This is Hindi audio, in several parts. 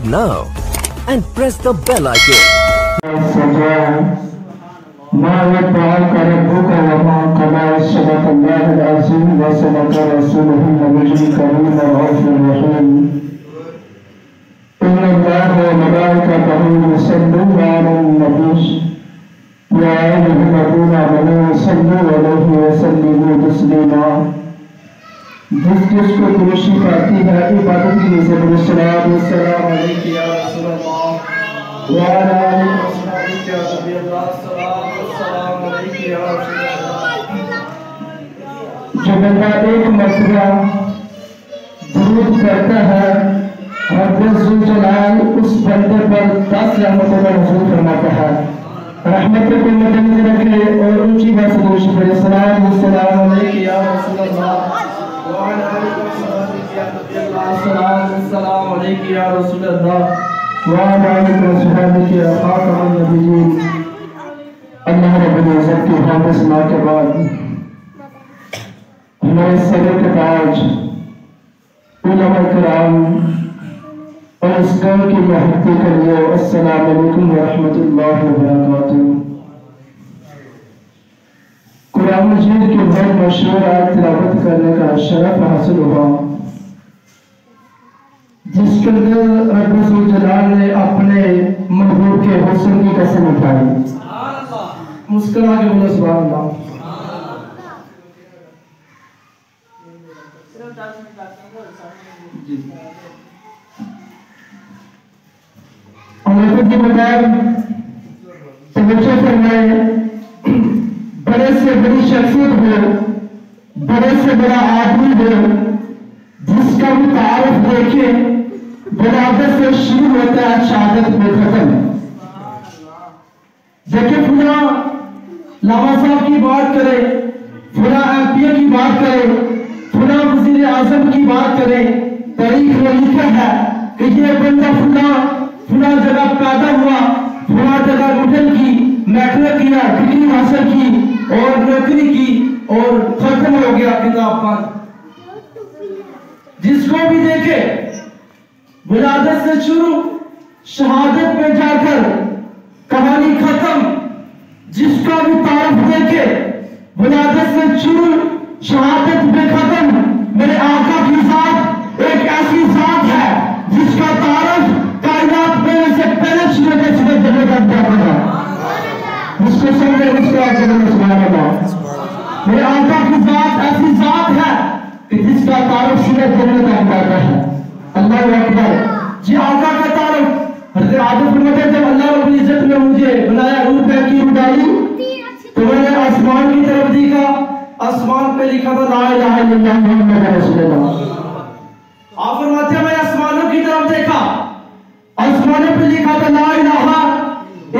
Now and press the bell icon. जिसको खुशी पाती है इबादत की से सलाम अलैहि या रसूल अल्लाह व अला आलिहि व सहाबिहि या नबी अल्लाह सलाम अलैहि या रसूल अल्लाह। जो बंदा एक मरतबा दुरूद करता है रब्बुल जलाल उस बंदे पर 10 रहमतों का नज़ूल फरमाता है। रहमत को मद्देनजर रखे और ऊंची बात से दुरूद पढ़े सलाम अलैहि या रसूल अल्लाह सलाम अलैहि या रसूल अल्लाह व अलैहि वसल्लम या खातमुन नबिय्यीन। अल्लाह रब्बुल इज्जत की हमद सना के बाद हमारे सर के ताज उलमा किराम और इस कौम की महत्ती के लिए अस्सलाम वालेकुम व रहमतुल्लाहि व बरकातुहू। कुरान मजीद की बहुत मशहूर आयत तिलावत करने का शरफ हासिल हुआ, जिसके अंदर रब्बुल जलाल ने अपने महबूब के हुस्न की कसम उठाई। मुस्कुरा के बोलो सुभान अल्लाह। अल्लाह की बगैर तवज्जो फरमाए, बड़े से बड़ी शख्सियत हो, बड़े से बड़ा आदमी हो, जिसका भी तारुफ देखे विलादत से शुरू होता है शहादत में खत्म। देखिए फुला लामा साहब की बात करे, फुला एमपी की बात करे, फुला वजीर आजम की बात करे, तारीख में लिखा है कि ये बंदा फुला जगह पैदा हुआ, फुला जगह मिडिल की, मैट्रिक किया, डिग्री हासिल की और नौकरी की और खत्म हो गया किताब पर। जिसको भी देखे विलादत से शुरू शहादत में जाकर कहानी खत्म। जिसका भी तारुफ देखे विलादत से शुरू शहादत में खत्म। मेरे आका की जात एक ऐसी जात है जिसका तारुफ कायनात में से पहले शुरू के सुबह जन्नत जाता है। उसको समझे उसको आगे सुभान अल्लाह। मेरे आका की जात ऐसी जात है कि जिसका तारुफ सीधे जन्नत जाता है। अल्लाह अकबर। जी आका का तारुफ हज़रत आदम फरमाते जब अल्लाह रब्बुल इज्जत ने मुझे बनाया रूह की उड़ाई तो मैंने आसमान की तरफ देखा, आसमान पे लिखा था ला इलाहा इल्लल्लाह मुहम्मद रसूलुल्लाह। आप फरमाते हैं मैंने आसमानों की तरफ देखा, आसमानों पे लिखा था ला इलाहा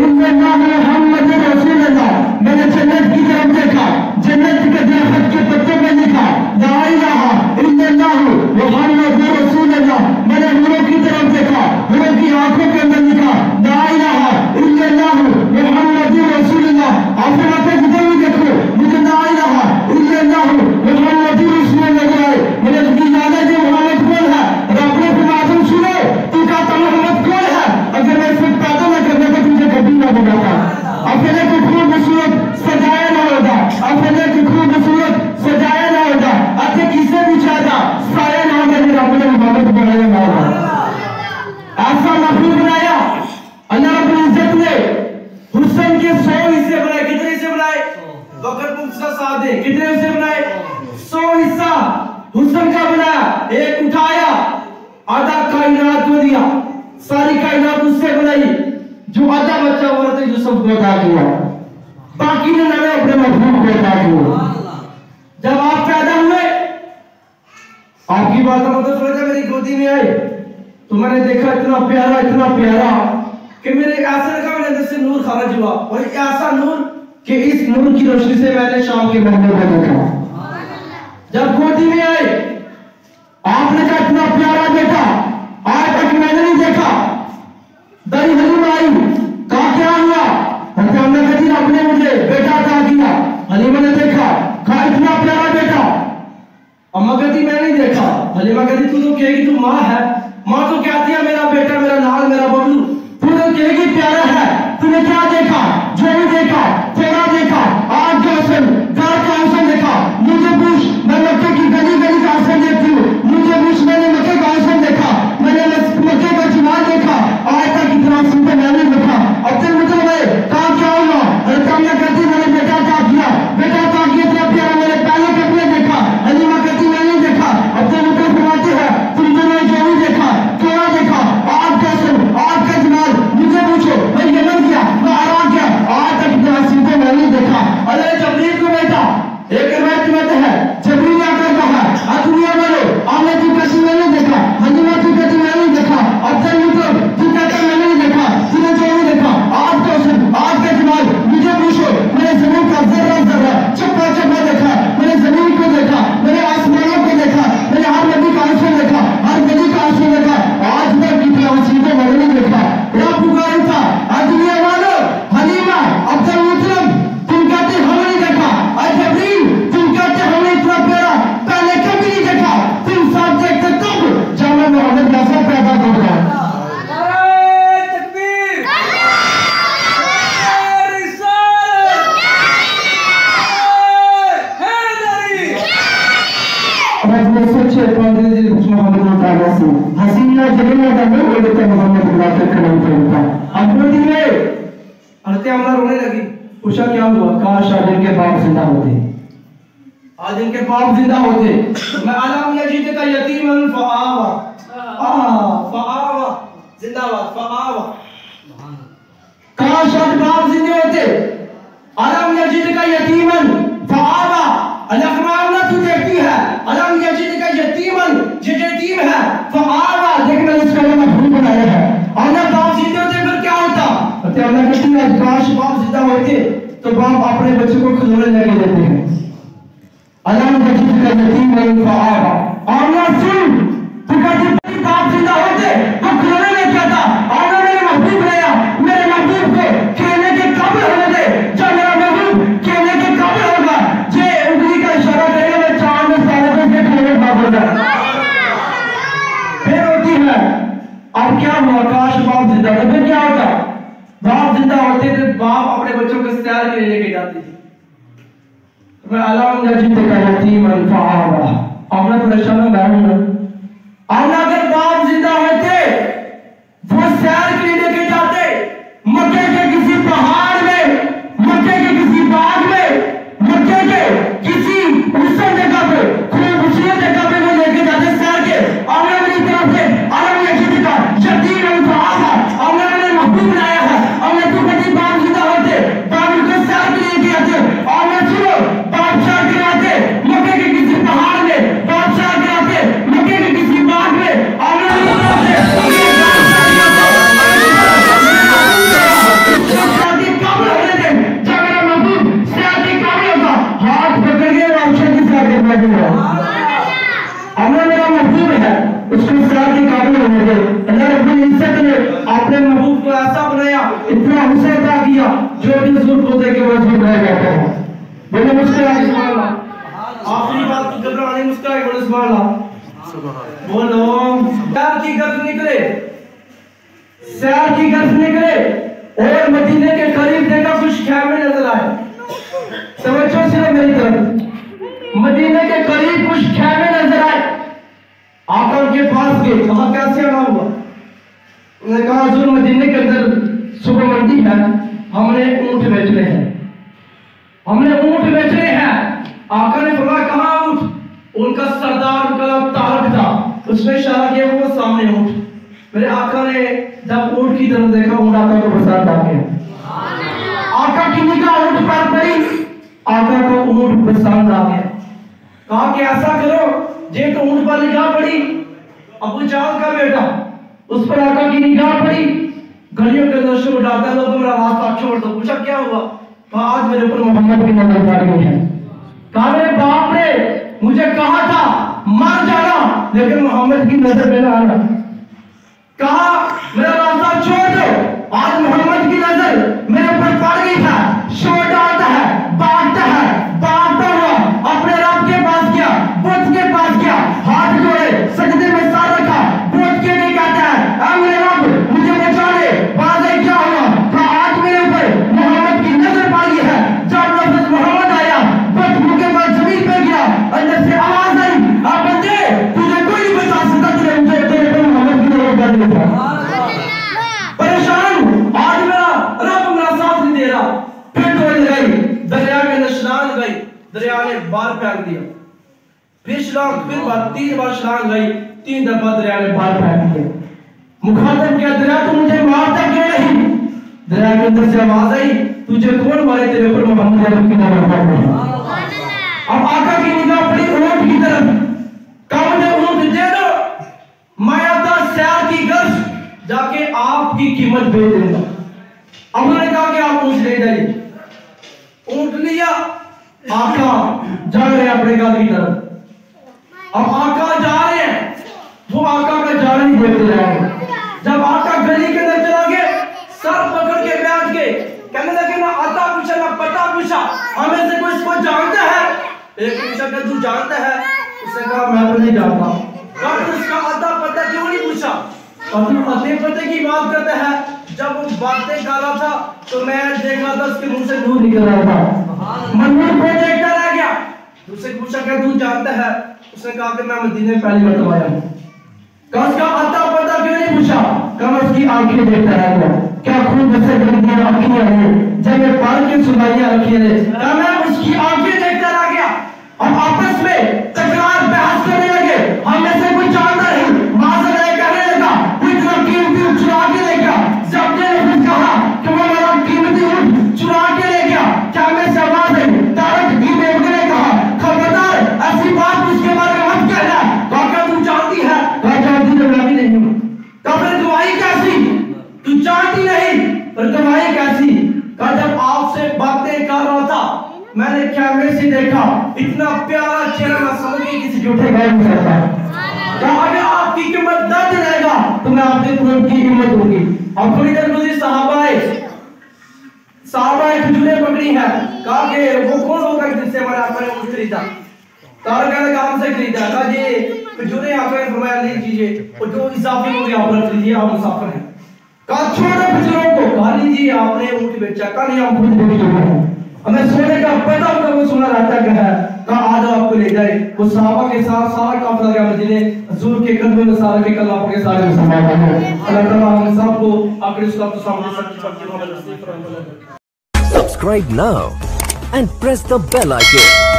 इल्लल्लाह मुहम्मद रसूलुल्लाह। मैंने जन्नत की तरफ देखा, जन्नत के दरख्त के पत्ते में लिखा ला इलाहा इल्लल्लाह मुहम्मद रसूलुल्लाह। मैंने नूरों की तरफ देखा, नूरों की आंखों के अंदर लिखा ला इलाहा इल्लल्लाह मुहम्मद रसूलुल्लाह। आप फरमाते जिधर भी देखो मुझे ला इलाहा इल्लल्लाह मुहम्मद रसूलुल्लाह, मेरे दिल वक्त मुख्तसर साथ दे। कितने हिस्से बनाए? 100 हिस्सा हुस्न का बनाया, एक उठाया, आधा कायनात को दिया, सारी कायनात उससे बनाई, जो आधा बच्चा औरत यूसुफ को अता किया, बाकी ने मैंने अपने महबूब को अता किया। जब आप पैदा हुए, आपकी बात का मतलब समझा, मेरी गोदी में आए तो मैंने देखा इतना प्यारा कि मेरे ऐसा लगा मेरे अंदर से नूर खारिज हुआ, और ऐसा नूर कि इस नूर की रोशनी से मैंने शाम के महबूब को देखा। जब गोदी में आए आपने कहा इतना प्यारा बेटा आज तक मैंने नहीं देखा। दरी हलीमा आई, कहा क्या हुआ? हमने कहा आपने मुझे बेटा अता किया। हलीमा ने देखा, कहा इतना प्यारा बेटा। अम्मा कहती मैं नहीं देखा। हलीमा कहती तू तो कहेगी तू माँ है, माँ तो कहती है मेरा बेटा, मेरा लाल, मेरा बबलू। तू तो कहेगी प्यारा है, तूने क्या देखा? जो भी देखा, थोड़ा देखा, आज का हसन, घर का हसन देखा। मुझे पूछ, मैं मक्के की गली गली का हसन देखती हूँ। मुझे पूछ, मैंने मक्के का हसन देखा, मैंने मक्के का जमाल देखा, आज तक इतना सुंदर मैंने देखा। अब तक मुझे कहा क्या हुआ? मैं कहती मैंने बेटा क्या किया, बेटा क्या किया, इतना प्यारा मैंने पहले कभी देखा। हलीमा कहती मैंने देखा। अब तक मुझे सुनाते हैं तुम दोनों जो भी देखा, थोड़ा देखा, आज का हसन, आज का जमाल। मुझे पूछो मैं यमन गया, मैं आराम गया, आज तक इतना सुंदर मैंने देखा। अरे जबरील को बेटा एक रिवायत में है, जबरील आकर कहा दुनिया बोलो आपने तू कैसी मैंने देखा। हलीमा तू कहती मैंने देखा। अब तक मतलब तू कहता मैंने नहीं देखा, तूने जो नहीं देखा, आज का हसन, आज का जमाल। मुझे पूछो मैंने जमीन का जर्रा जर्रा चप्पा चप्पा देखा, मैंने जमीन को देखा, मैंने आसमानों को देखा, मैंने हर नदी का हसन देखा, हर गली का हसन देखा, आज तक कितना हसीन मैंने नहीं देखा। बड़ा पुकार था दुनिया वालों, हलीमा अब तक मतलब तुम कहते हमने नहीं देखा, जबरील तुम कहते हमने इतना प्यारा पहले कभी नहीं देखा। तुम सब देखते तब जब मैं मोहम्मद जैसा पैदा कर रहा। हसीना जमीना का नहीं बोलते मोहम्मद रोने लगी। पूछा क्या हुआ? काश आज इनके बाप जिंदा होते, आज इनके बाप जिंदा होते। मैं अलम यजीद का यतीमन फआवा, फआवा जिंदाबाद, फआवा। काश आज बाप जिंदे होते। अलम यजीद का यतीमन फआवा, अलफराना तू देखती है, अलम यजीद का यतीमन जो यतीम है, फआवा देख मैंने इसका महबूब बनाया है। और ना बाप जिंदे होते फिर क्या होता? अल्लाह कहती है काश बाप जिंदा होते तो बाप अपने बच्चों को खिलौने लेके देते हैं। अलम यजीद का यतीमन फआवा। और ना सुन तू कहती बाप जिंदा होते वो खिलौने लेके आता, और ना मेरे महबूब बनाया, मेरे महबूब को खेलने के काबिल होने दे। जब मेरा महबूब खेलने के काबिल होगा, जे उंगली का इशारा करेगा मैं चांद में सारे के खेलने का होगा। फिर होती है अब क्या हुआ? काश बाप जिंदा होते फिर क्या होता? बाप जिंदा होते तो बाप अपने बच्चों को सैर के लिए लेके जाते थे। मैं अलम यजीद का यतीमन फआवा। हमने परेशान मैं हूं। अगर बाप जिंदा होते वो सैर के लिए लेके जाते मक्के के किसी पहाड़ में, मक्के के किसी बाग में, मक्के के किसी हुस्न जगह पे, खूबसूरत जगह पे वो लेके जाते सैर के। और मेरी तरफ से अलम यजीद का यतीमन फआवा, और मैंने महबूब बनाया है। और मैं तू कभी बाप जिंदा होते बाप को सैर के लिए आते, और मैं सुनो बाप सैर के आते मक्के के किसी पहाड़ में, बाप सैर के आते मक्के के किसी बाग में। और मेरा महबूब है उसको सैर के काबिल होने दे। अल्लाह रब्बुल इज्जत ने अपने महबूब को ऐसा बनाया, इतना हुस्न अता किया जो भी हुजूर को देख के मजबूत रह जाता है। बोले मुस्कुराए सुभान अल्लाह। आखिरी बात की घबराने मुस्कुराए बोले सुभान अल्लाह। बोलो सैर की गर्द निकले, सैर की गर्द निकले और मदीने के करीब देखा कुछ खैमे नजर आए। समझो सिर्फ मेरी तरफ, मदीने के करीब कुछ खैमे नजर आए। आका उनके पास गए, कहा कैसे आना हुआ? उन्होंने कहा हुजूर मदीने के अंदर सुबह मंडी है, हमने ऊंट बेचने हैं, हमने ऊंट ऊँट बेच रहे हैं। आका ने फरमाया कहाँ ऊँट? उनका सरदार उनका नाम तारक था, उसने इशारा किया वो सामने ऊँट। मेरे आका ने जब ऊँट की तरफ देखा, ऊँट आका को पसंद आ गया। आका की निगाह ऊँट पर पड़ी, आका को ऊँट पसंद आ गया। कहा कि ऐसा करो, जे तो ऊँट पर निगाह पड़ी, अबू जहल का बेटा, उस पर आका की निगाह पड़ी, गलियों के अंदर शोर डालता है, लोगों मेरा रास्ता छोड़ दो। पूछा क्या हुआ? कहा आज मेरे ऊपर मोहम्मद की नजर पड़ गई है। कहा मेरे बाप ने मुझे कहा था मर जाना, लेकिन मोहम्मद की नजर में ना आना। कहा मेरा रास्ता छोड़ दो, आज मोहम्मद की नजर मेरे ऊपर पड़ गई है। शोर डालता है, बांटता हुआ अपने रब के पास गया, बुद्ध के पास गया, हाथ जोड़े सजदे में सर रखा, बुद्ध के लिए कहता है ऐ मेरे रब मुझे बचा ले। बाज़ क्या हुआ? कहा आज मेरे ऊपर मोहम्मद की नजर पड़ी है। जब लफ्ज़ मोहम्मद आया, बुद्ध मुंह के पास जमीन पे गिरा, अंदर से आवाज आई, आ बंदे तुझे कोई नहीं बचा सकता, तुझे मुझे तेरे पर मोहम्मद की नजर पड़ गई है। परेशान, आज मेरा रब मेरा साथ नहीं दे रहा। फिर दौड़ गई, दरिया के अंदर छलांग गई, दरिया ने बाहर फेंक दिया। फिर छलांग, फिर बार 3 बार छलांग गई, 3 दफा दरिया ने बाहर फेंक दिया। मुखातिब किया, दरिया तू मुझे मारता क्यों नहीं? दरिया के अंदर से आवाज आई, तुझे कौन मारे, तेरे ऊपर मोहम्मद की नजर पड़ गई। अब आका की निगाह पड़ी ऊँट की तरफ, कहा मुझे ऊँट दे दो, मैं आता सैर की गर्ज जाके आपकी कीमत बेच दूंगा। अब उन्होंने कहा कि आप ऊँट ले जाइए। ऊँट लिया, आका जा रहे हैं अपने घर की तरफ। अब आका जा रहे हैं, वो आका का जाना ही देखते रहेंगे। जब आका गली के अंदर चला गया, सर पकड़ के बैठ गए, कहने लगे ना आता पूछा ना पता पूछा, हमें से कोई इसको जानता है? एक पूछा कि तू जानता है? उसने कहा मैं तो नहीं जानता। कहा उसका आता पता क्यों नहीं पूछा? और तू पते पते की बात करता है। जब वो बातें कर रहा था तो मैं देख रहा था उसके मुंह से दूध निकल रहा था। मनूर को देखता रह गया। उससे पूछा क्या तू जानता है? उसने कहा कि मैं मदीने में पहली मरतबा आया हूं। कहा उसका आता पता क्यों नहीं पूछा? कहा उसकी आंखें देखता रह गया, क्या खूब से गंदी आंखें हैं, जब पाल की सुनाइयां रखी है। कहा मैं उसकी आंखें देखता रह गया। अब आपस में तकरार बहस करने लगे, हम में से कोई जानता नहीं, माजर कहने लगा कोई इतना कीमती ऊँट चुरा के ले गया। जब ने कहा कि वो मेरा कीमती ऊँट चुरा के ले गया, क्या मैं से आवाज है? तारक की बेगम ने कहा खबरदार ऐसी बात उसके बारे में मत कहना। कहा क्या तू जानती है? कहा जानती तो मैं भी नहीं हूँ। कहा फिर गवाही कैसी? तू जानती नहीं पर गवाही कैसी? कहा जब आपसे बातें कर रहा था मैंने कैमरे से देखा, इतना प्यारा चेहरा, मैं समझ गई किसी झूठे गाय में रहता है। कहा अगर आपकी कीमत दर्ज रहेगा तो मैं आपके खून की कीमत होगी। अब थोड़ी देर गुजरी, साहबा खजूरें पकड़ी है। कहा कि वो कौन होगा जिससे हमारे आपने ऊँट खरीदा? तारक ने काम से खरीदा। कहा जी खजूरें आपने फरमाया लीजिए, और जो इजाफी हो गया आप रख लीजिए, आप मुसाफिर हैं। कहा छोड़ो खजूरों को। कहा लीजिए आपने ऊँट बेचा। कहा नहीं हम खुद बेच चुके हैं, हमें सोने का पता होगा, वो सुना रहता क्या है। कहा आज आपको ले जाए। वो सहाबा के साथ सारा काफिला गया मदीने, हुजूर के कदमों में सारे के कलमा पढ़ के सारे मुसलमान हो गए। अल्लाह ताला हम सबको आखिरी सलात सामने सच्ची पक्की मोहम्मद नसीब फरमाए। Subscribe now and press the bell icon.